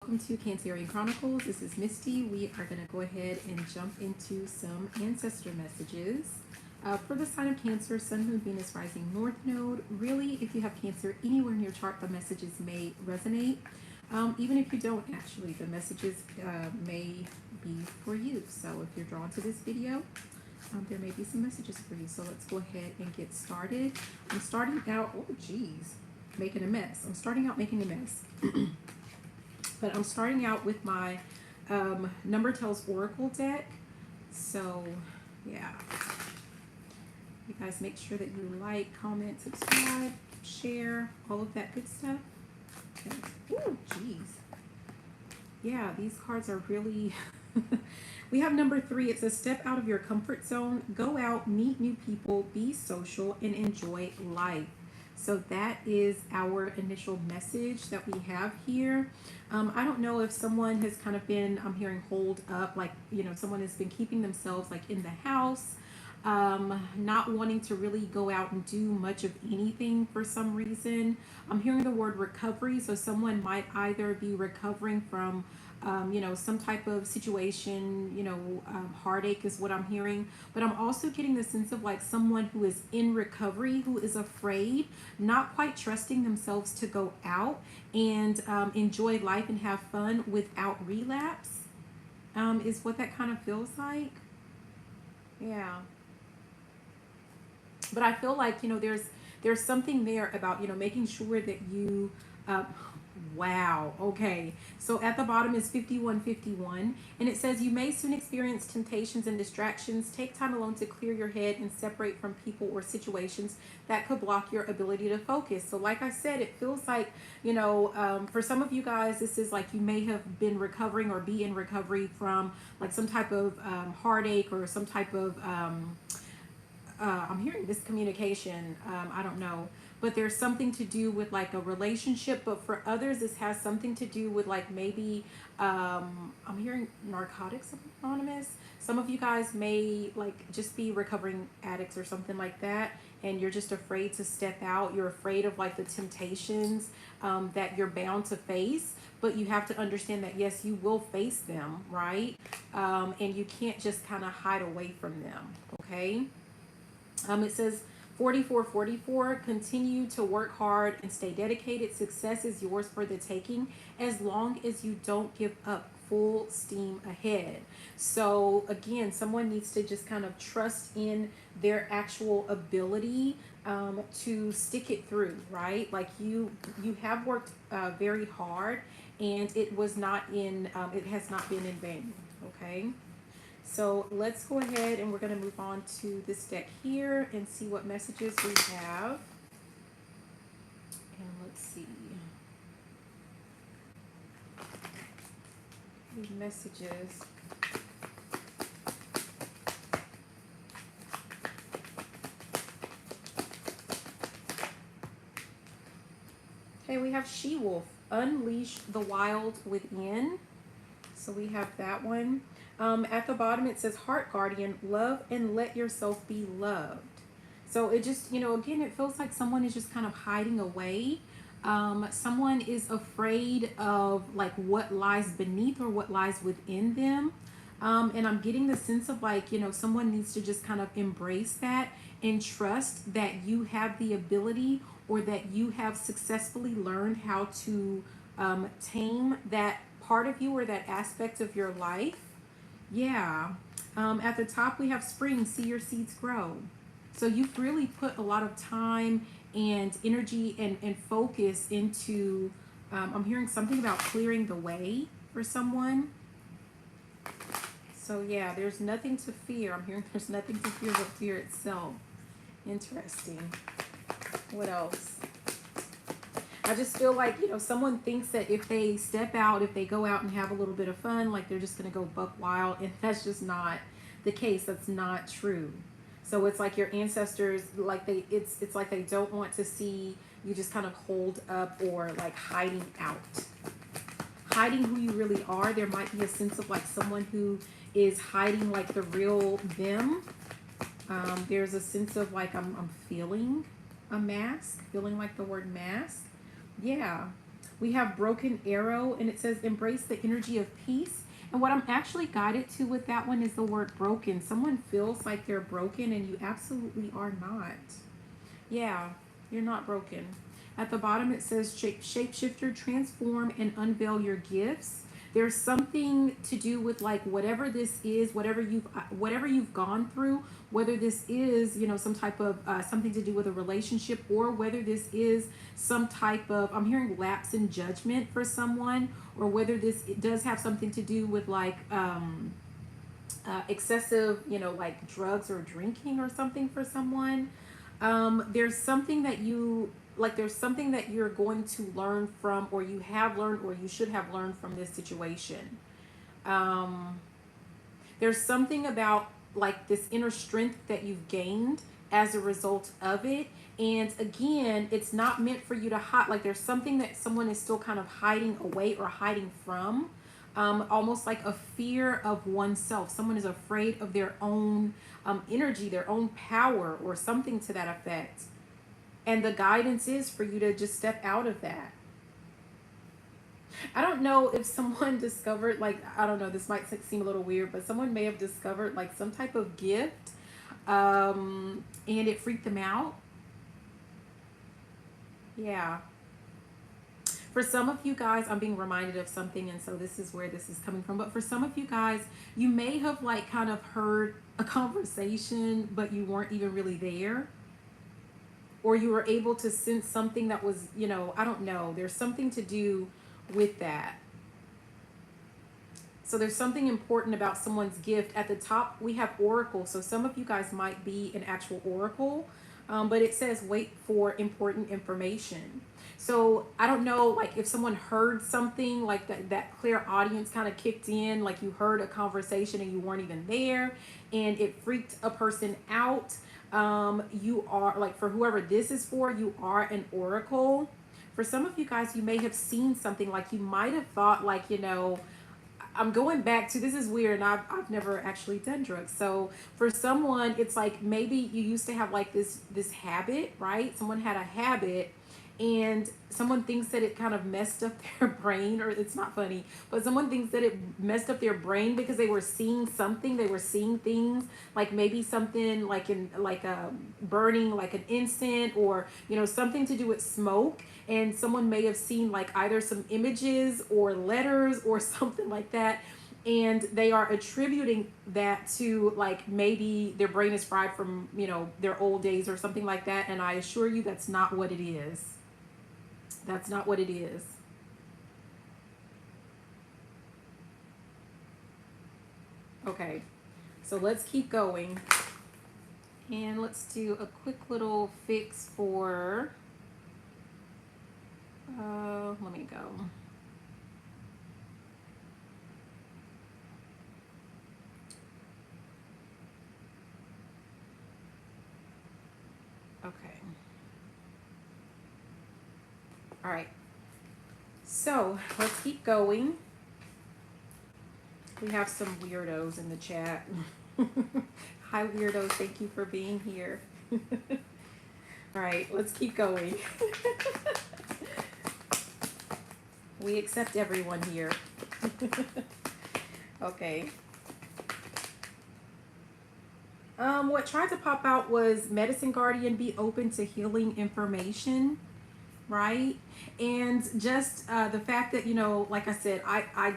welcome to Cancerian Chronicles. This is Misty. We are going to go ahead and jump into some ancestor messages. For the sign of Cancer, Sun, Moon, Venus, Rising, North Node. Really, if you have Cancer anywhere in your chart, the messages may resonate. Even if you don't, actually, the messages may be for you. So if you're drawn to this video, there may be some messages for you. So let's go ahead and get started. I'm starting out, oh geez, making a mess. I'm starting out making a mess. But I'm starting out with my Number Tells Oracle deck. So, yeah. You guys make sure that you like, comment, subscribe, share, all of that good stuff. Okay. Ooh, geez. Yeah, these cards are really... We have number 3. It says, step out of your comfort zone, go out, meet new people, be social, and enjoy life. So that is our initial message that we have here. I don't know if someone has kind of been, I'm hearing hold up, like, you know, someone has been keeping themselves like in the house, not wanting to really go out and do much of anything for some reason. I'm hearing the word recovery. So someone might either be recovering from you know, some type of situation, you know, heartache is what I'm hearing. But I'm also getting the sense of like someone who is in recovery, who is afraid, not quite trusting themselves to go out and enjoy life and have fun without relapse, is what that kind of feels like. Yeah. But I feel like, you know, there's something there about, you know, making sure that you... Wow. Okay. So at the bottom is 5151, and it says you may soon experience temptations and distractions. Take time alone to clear your head and separate from people or situations that could block your ability to focus. So like I said, it feels like, you know, for some of you guys, this is like you may have been recovering or be in recovery from like some type of heartache or some type of I'm hearing miscommunication. I don't know. But there's something to do with like a relationship. But for others, this has something to do with like maybe, I'm hearing Narcotics Anonymous. Some of you guys may like just be recovering addicts or something like that. And you're just afraid to step out. You're afraid of like the temptations that you're bound to face. But you have to understand that, yes, you will face them, right? And you can't just kind of hide away from them, okay? It says 4444, continue to work hard and stay dedicated. Success is yours for the taking as long as you don't give up. Full steam ahead. So again, someone needs to just kind of trust in their actual ability to stick it through, right? Like you have worked very hard, and it was not in it has not been in vain. Okay. So let's go ahead and we're going to move on to this deck here and see what messages we have. And let's see. These messages. Okay, we have She-Wolf, unleash the wild within. So we have that one. At the bottom, it says Heart Guardian, love and let yourself be loved. So it just, you know, again, it feels like someone is just kind of hiding away. Someone is afraid of like what lies beneath or what lies within them. And I'm getting the sense of like, you know, someone needs to just kind of embrace that and trust that you have the ability, or that you have successfully learned how to tame that part of you or that aspect of your life. Yeah. At the top, we have spring, see your seeds grow. So you've really put a lot of time and energy and focus into, I'm hearing something about clearing the way for someone. So yeah, there's nothing to fear. I'm hearing there's nothing to fear but fear itself. Interesting. What else? I just feel like, you know, someone thinks that if they step out, if they go out and have a little bit of fun, like they're just going to go buck wild. And that's just not the case. That's not true. So it's like your ancestors, like it's like they don't want to see you just kind of hold up or like hiding out. Hiding who you really are. There might be a sense of like someone who is hiding like the real them. There's a sense of like I'm feeling a mask, feeling like the word mask. Yeah. We have broken arrow, and it says embrace the energy of peace. And what I'm actually guided to with that one is the word broken. Someone feels like they're broken, and you absolutely are not. Yeah, you're not broken. At the bottom, it says shapeshifter, transform and unveil your gifts. There's something to do with like whatever this is, whatever you've gone through, whether this is, you know, some type of something to do with a relationship, or whether this is some type of, I'm hearing lapse in judgment for someone, or whether this does have something to do with like excessive, you know, like drugs or drinking or something for someone. There's something that there's something that you're going to learn from, or you have learned, or you should have learned from this situation. There's something about like this inner strength that you've gained as a result of it. And again, it's not meant for you to hide. Like there's something that someone is still kind of hiding away or hiding from. Almost like a fear of oneself. Someone is afraid of their own energy, their own power, or something to that effect. And the guidance is for you to just step out of that. I don't know if someone discovered, like, I don't know, this might seem a little weird, but someone may have discovered like some type of gift and it freaked them out. Yeah. For some of you guys, I'm being reminded of something, and so this is where this is coming from. But for some of you guys, you may have like kind of heard a conversation, but you weren't even really there. Or you were able to sense something that was, you know, I don't know. There's something to do with that. So there's something important about someone's gift. At the top, we have oracle. So some of you guys might be an actual oracle, but it says wait for important information. So I don't know, like if someone heard something, like that clear audience kind of kicked in, like you heard a conversation and you weren't even there, and it freaked a person out. You are, like, for whoever this is for, you are an oracle. For some of you guys, you may have seen something, like you might have thought, like, you know, I'm going back to, this is weird, and I've never actually done drugs. So for someone, it's like maybe you used to have like this habit, right? Someone had a habit, and someone thinks that it kind of messed up their brain, or it's not funny, but someone thinks that it messed up their brain because they were seeing something, they were seeing things, like maybe something like in like a burning, like an incense, or, you know, something to do with smoke. And someone may have seen like either some images or letters or something like that, and they are attributing that to like maybe their brain is fried from, you know, their old days or something like that. And I assure you that's not what it is. That's not what it is. Okay, so let's keep going. And let's do a quick little fix for, let me go. Okay. All right. So let's keep going. We have some weirdos in the chat. Hi, weirdos. Thank you for being here. All right, let's keep going. We accept everyone here. Okay. What tried to pop out was Medicine Guardian, be open to healing information, right? And just the fact that, you know, like I said, I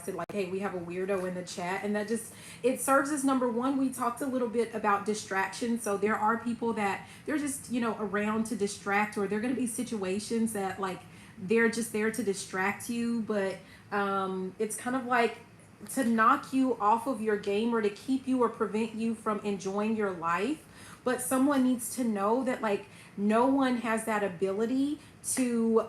said like, hey, we have a weirdo in the chat, and that just, it serves as number one. We talked a little bit about distraction. So there are people that they're just, you know, around to distract, or they're going to be situations that like they're just there to distract you, but it's kind of like to knock you off of your game, or to keep you or prevent you from enjoying your life. But someone needs to know that like no one has that ability to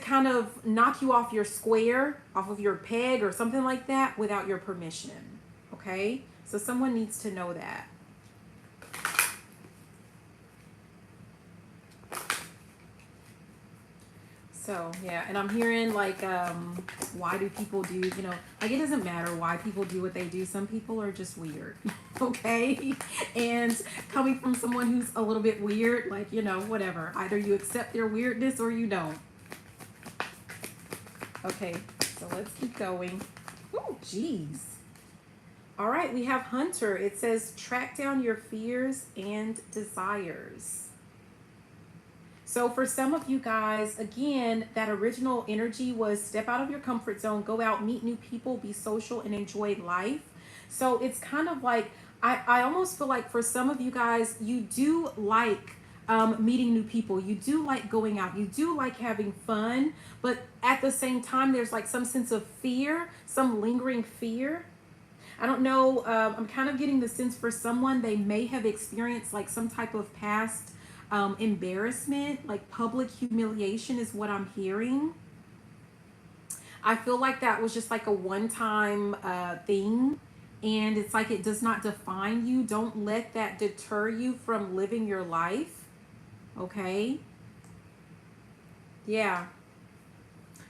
kind of knock you off your square, off of your peg or something like that without your permission. Okay? So someone needs to know that. So, yeah, and I'm hearing like, why do people do, you know, like it doesn't matter why people do what they do. Some people are just weird, okay? And coming from someone who's a little bit weird, like, you know, whatever. Either you accept their weirdness or you don't. Okay, so let's keep going. Oh, geez. All right, we have Hunter. It says, track down your fears and desires. So for some of you guys, again, that original energy was step out of your comfort zone, go out, meet new people, be social, and enjoy life. So it's kind of like, I almost feel like for some of you guys, you do like meeting new people. You do like going out. You do like having fun. But at the same time, there's like some sense of fear, some lingering fear. I don't know. I'm kind of getting the sense for someone, they may have experienced like some type of past embarrassment, like public humiliation is what I'm hearing. I feel like that was just like a one-time thing, and it's like it does not define you. Don't let that deter you from living your life. Okay. Yeah.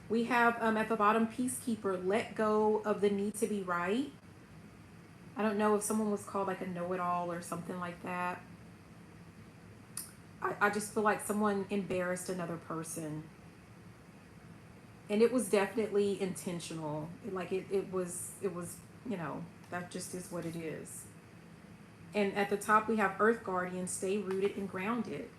We have at the bottom, peacekeeper, let go of the need to be right. I don't know if someone was called like a know-it-all or something like that. I just feel like someone embarrassed another person. And it was definitely intentional. Like it was, you know, that just is what it is. And at the top we have Earth Guardian, stay rooted and grounded.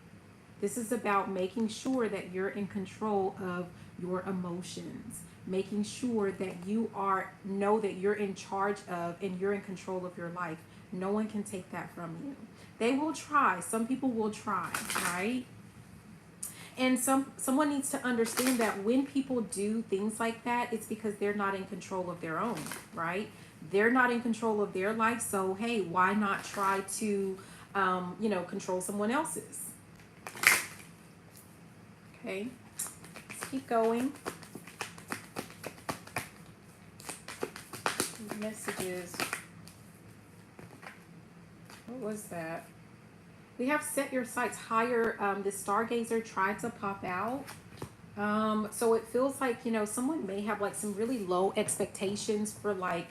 This is about making sure that you're in control of your emotions, making sure that you know that you're in charge of and you're in control of your life. No one can take that from you. They will try. Some people will try, right? And someone needs to understand that when people do things like that, it's because they're not in control of their own, right? They're not in control of their life. So, hey, why not try to, you know, control someone else's? Okay, let's keep going. Messages. What was that? We have set your sights higher. The stargazer tried to pop out. So it feels like, you know, someone may have like some really low expectations for like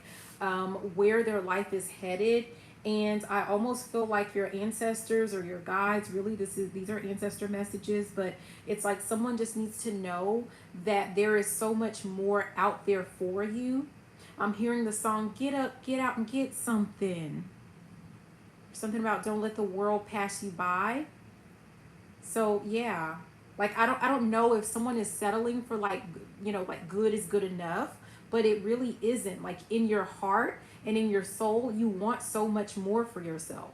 where their life is headed. And I almost feel like your ancestors or your guides, really these are ancestor messages, but it's like someone just needs to know that there is so much more out there for you. I'm hearing the song, get up, get out and get something. Something about don't let the world pass you by. So yeah, like I don't know if someone is settling for like, you know, like good is good enough, but it really isn't. Like in your heart and in your soul, you want so much more for yourself.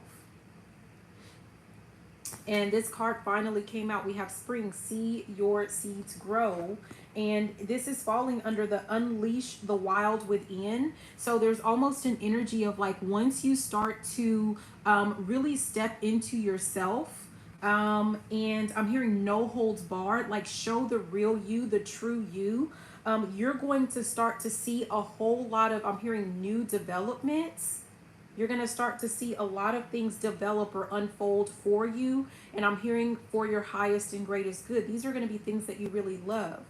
And this card finally came out. We have spring, see your seeds grow. And this is falling under the unleash the wild within. So there's almost an energy of like, once you start to really step into yourself, and I'm hearing no holds barred, like show the real you, the true you, you're going to start to see a whole lot of, I'm hearing new developments. You're going to start to see a lot of things develop or unfold for you. And I'm hearing for your highest and greatest good. These are going to be things that you really love.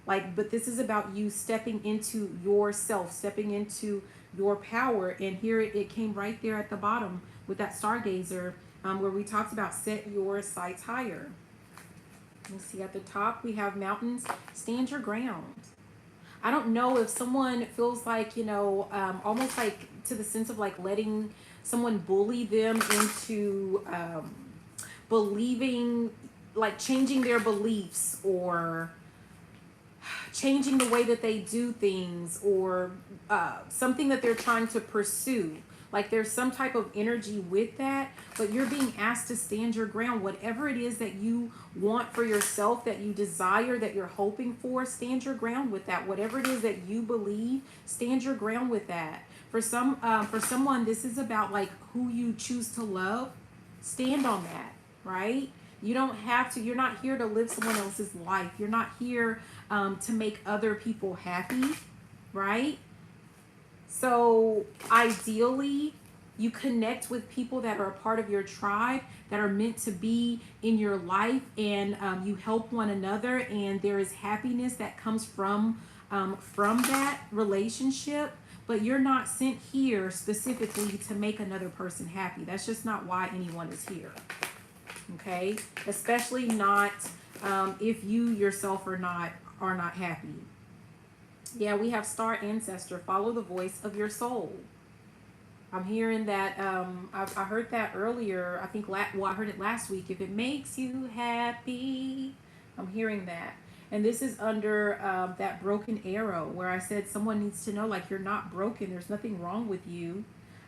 Like, but this is about you stepping into yourself, stepping into your power. And here it came right there at the bottom with that stargazer, where we talked about set your sights higher. You see at the top, we have mountains, stand your ground. I don't know if someone feels like, you know, almost like to the sense of like letting someone bully them into believing, like changing their beliefs or changing the way that they do things, or something that they're trying to pursue. Like there's some type of energy with that, but you're being asked to stand your ground. Whatever it is that you want for yourself, that you desire, that you're hoping for, stand your ground with that. Whatever it is that you believe, stand your ground with that. For someone, this is about like who you choose to love. Stand on that, right? You don't have to, you're not here to live someone else's life. You're not here to make other people happy, right? So ideally, you connect with people that are a part of your tribe, that are meant to be in your life, and you help one another, and there is happiness that comes from that relationship. But you're not sent here specifically to make another person happy. That's just not why anyone is here. Okay, especially not if you yourself are not happy. Yeah, we have star ancestor. Follow the voice of your soul. I'm hearing that. I heard that earlier. I think I heard it last week. If it makes you happy, I'm hearing that. And this is under that broken arrow where I said someone needs to know, like, you're not broken. There's nothing wrong with you.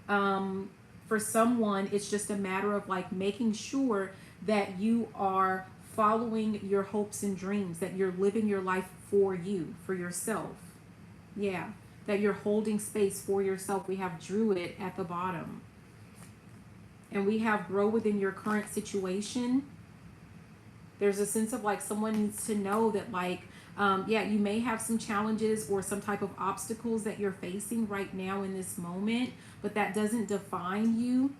For someone, it's just a matter of like making sure that you are following your hopes and dreams, that you're living your life for you, for yourself. Yeah, that you're holding space for yourself. We have Druid at the bottom. And we have grow within your current situation. There's a sense of like someone needs to know that like, yeah, you may have some challenges or some type of obstacles that you're facing right now in this moment, but that doesn't define you.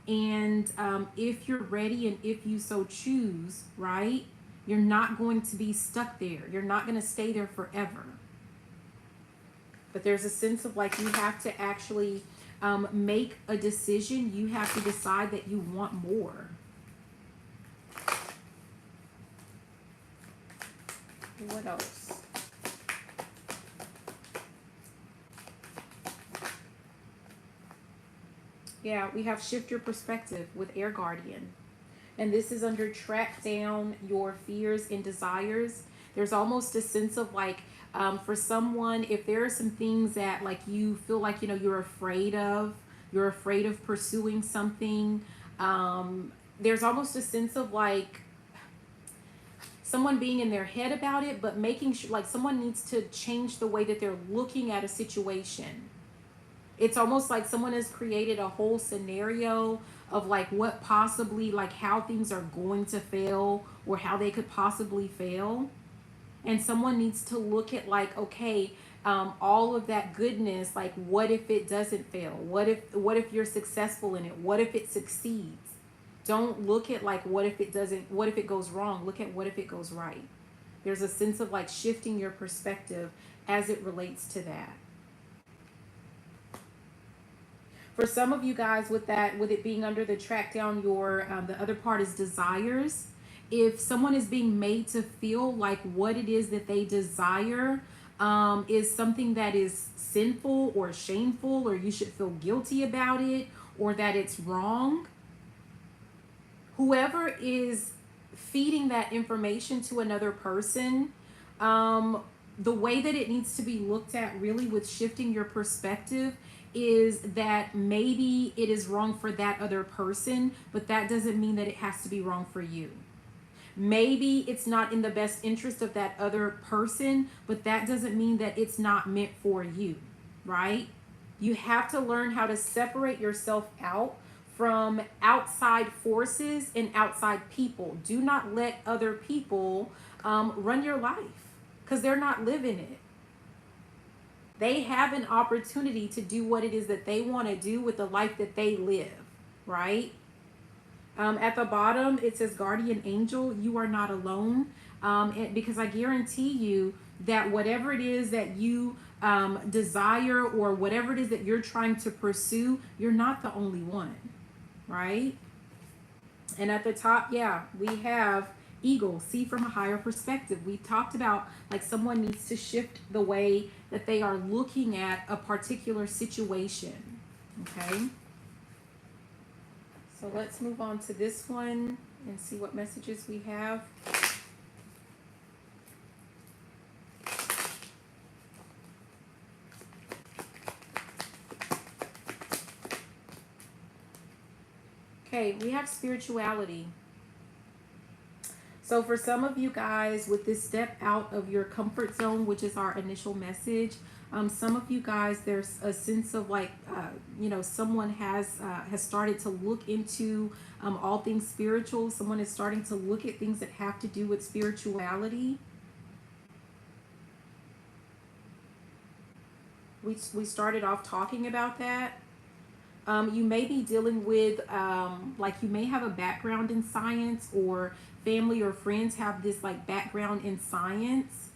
And if you're ready and if you so choose, right, you're not going to be stuck there. You're not going to stay there forever. But there's a sense of like you have to actually make a decision. You have to decide that you want more. What else? Yeah, we have shift your perspective with Air Guardian. And this is under track down your fears and desires. There's almost a sense of like, for someone, if there are some things that like you feel like, you know, you're afraid of pursuing something. There's almost a sense of like, someone being in their head about it, but making sure like someone needs to change the way that they're looking at a situation. It's almost like someone has created a whole scenario of like what possibly, like how things are going to fail or how they could possibly fail. And someone needs to look at like, okay, all of that goodness, like what if it doesn't fail? What if you're successful in it? What if it succeeds? Don't look at like what if it doesn't, what if it goes wrong? Look at what if it goes right. There's a sense of like shifting your perspective as it relates to that. For some of you guys with that, with it being under the track down, your the other part is desires. If someone is being made to feel like what it is that they desire is something that is sinful or shameful, or you should feel guilty about it, or that it's wrong, whoever is feeding that information to another person, the way that it needs to be looked at really with shifting your perspective is that maybe it is wrong for that other person, but that doesn't mean that it has to be wrong for you. Maybe it's not in the best interest of that other person, but that doesn't mean that it's not meant for you, right? You have to learn how to separate yourself out from outside forces and outside people. Do not let other people run your life because they're not living it. They have an opportunity to do what it is that they want to do with the life that they live, right? At the bottom, it says guardian angel, you are not alone. Because I guarantee you that whatever it is that you desire or whatever it is that you're trying to pursue, you're not the only one, right? And at the top, yeah, we have eagle, see from a higher perspective. We talked about like someone needs to shift the way that they are looking at a particular situation, okay? So let's move on to this one and see what messages we have. Okay, we have spirituality. So for some of you guys, with this step out of your comfort zone, which is our initial message, some of you guys, there's a sense of like, you know, someone has started to look into all things spiritual. Someone is starting to look at things that have to do with spirituality. We started off talking about that. You may be dealing with, like you may have a background in science, or family or friends have this like background in science.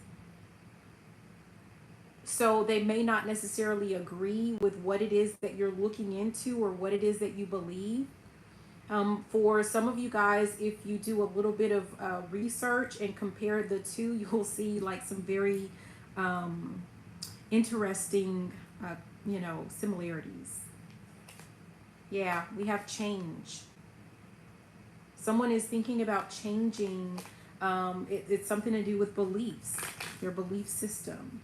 So they may not necessarily agree with what it is that you're looking into or what it is that you believe. For some of you guys, if you do a little bit of research and compare the two, you'll see like some very interesting, you know, similarities. Yeah, we have change. Someone is thinking about changing. It's something to do with beliefs, their belief system.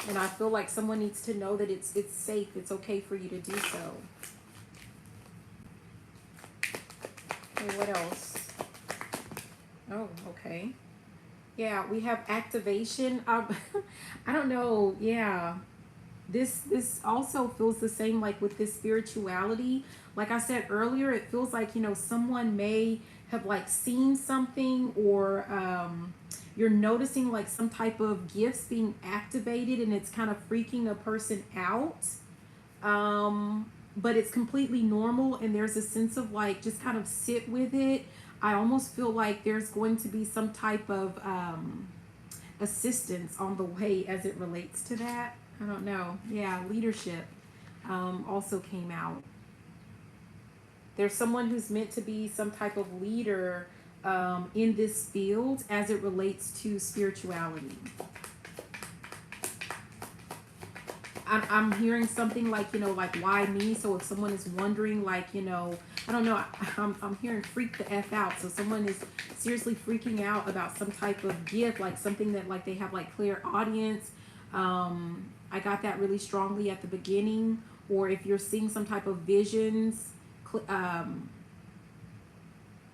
And I feel like someone needs to know that it's safe, it's okay for you to do so. Okay, what else? Oh, okay. Yeah, we have activation. I don't know. Yeah, this also feels the same like with this spirituality. Like I said earlier, it feels like, you know, someone may have like seen something, or you're noticing like some type of gifts being activated, and it's kind of freaking a person out. But it's completely normal, and there's a sense of like just kind of sit with it. I almost feel like there's going to be some type of assistance on the way as it relates to that. I don't know. Yeah, leadership also came out. There's someone who's meant to be some type of leader in this field as it relates to spirituality. I'm hearing something like, you know, like, why me? So if someone is wondering, like, you know, I don't know, I'm hearing freak the F out. So someone is seriously freaking out about some type of gift, like something that like they have like clear audience. I got that really strongly at the beginning. Or if you're seeing some type of visions,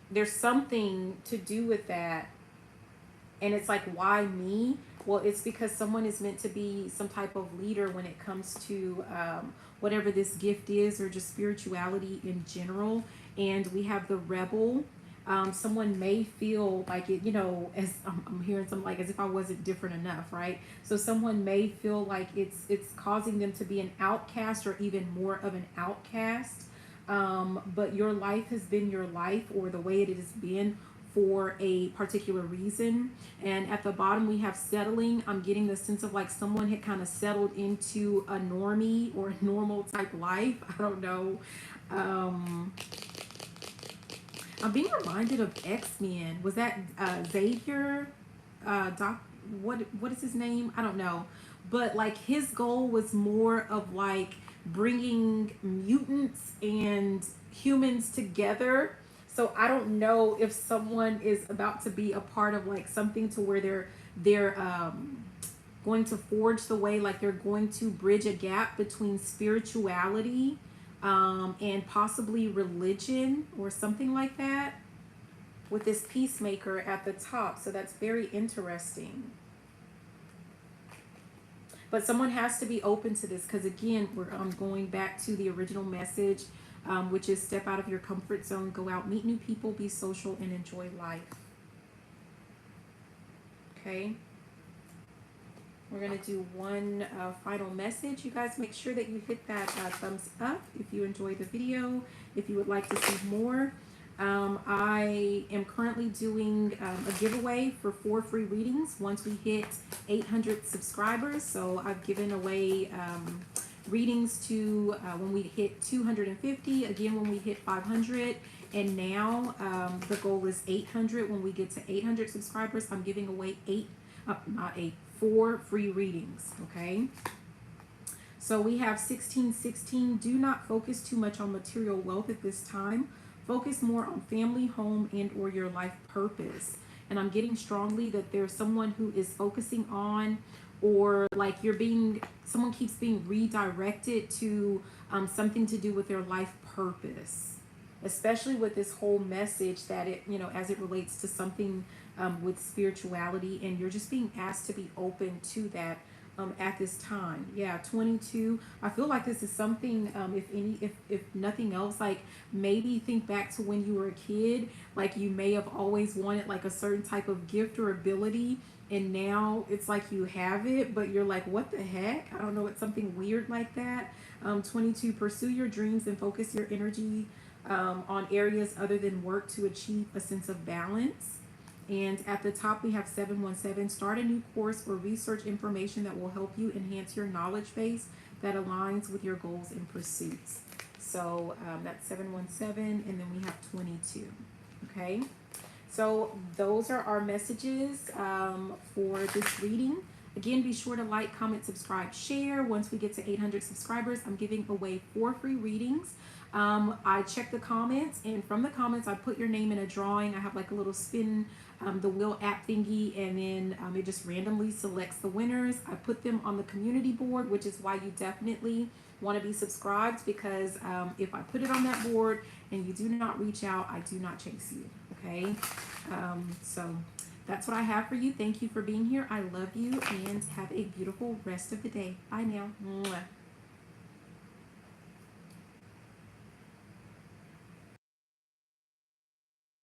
there's something to do with that. And it's like, why me? Well, it's because someone is meant to be some type of leader when it comes to whatever this gift is, or just spirituality in general. And we have the rebel. Someone may feel like it, you know, as I'm hearing something like as if I wasn't different enough, right? So someone may feel like it's causing them to be an outcast, or even more of an outcast. But your life has been your life, or the way it has been, for a particular reason. And at the bottom we have settling. I'm getting the sense of like someone had kind of settled into a normie or a normal type life. I don't know. I'm being reminded of X-Men. Was that Xavier? What is his name? I don't know. But like his goal was more of like bringing mutants and humans together. So I don't know if someone is about to be a part of like something to where they're going to forge the way, like they're going to bridge a gap between spirituality and possibly religion or something like that, with this peacemaker at the top. So that's very interesting. But someone has to be open to this, because again, we're going back to the original message, which is step out of your comfort zone, go out, meet new people, be social, and enjoy life. Okay. We're going to do one final message. You guys make sure that you hit that thumbs up if you enjoyed the video, if you would like to see more. I am currently doing a giveaway for 4 free readings once we hit 800 subscribers. So I've given away readings to when we hit 250, again when we hit 500, and now the goal is 800. When we get to 800 subscribers, I'm giving away 4 free readings. Okay, so we have 1616. Do not focus too much on material wealth at this time. Focus more on family, home, and or your life purpose. And I'm getting strongly that there's someone who is focusing on, or like someone keeps being redirected to something to do with their life purpose, especially with this whole message that it, you know, as it relates to something with spirituality, and you're just being asked to be open to that at this time. Yeah, 22. I feel like this is something, if nothing else, like maybe think back to when you were a kid, like you may have always wanted like a certain type of gift or ability, and now it's like you have it, but you're like, what the heck? I don't know, it's something weird like that. 22, pursue your dreams and focus your energy on areas other than work to achieve a sense of balance. And at the top we have 717, start a new course or research information that will help you enhance your knowledge base that aligns with your goals and pursuits. So that's 717, and then we have 22. Okay, so those are our messages for this reading. Again, be sure to like, comment, subscribe, share. Once we get to 800 subscribers, I'm giving away 4 free readings. I check the comments, and from the comments, I put your name in a drawing. I have like a little spin the wheel app thingy, and then it just randomly selects the winners. I put them on the community board, which is why you definitely want to be subscribed, because if I put it on that board and you do not reach out, I do not chase you. Okay, so that's what I have for you. Thank you for being here. I love you, and have a beautiful rest of the day. Bye now. Mwah.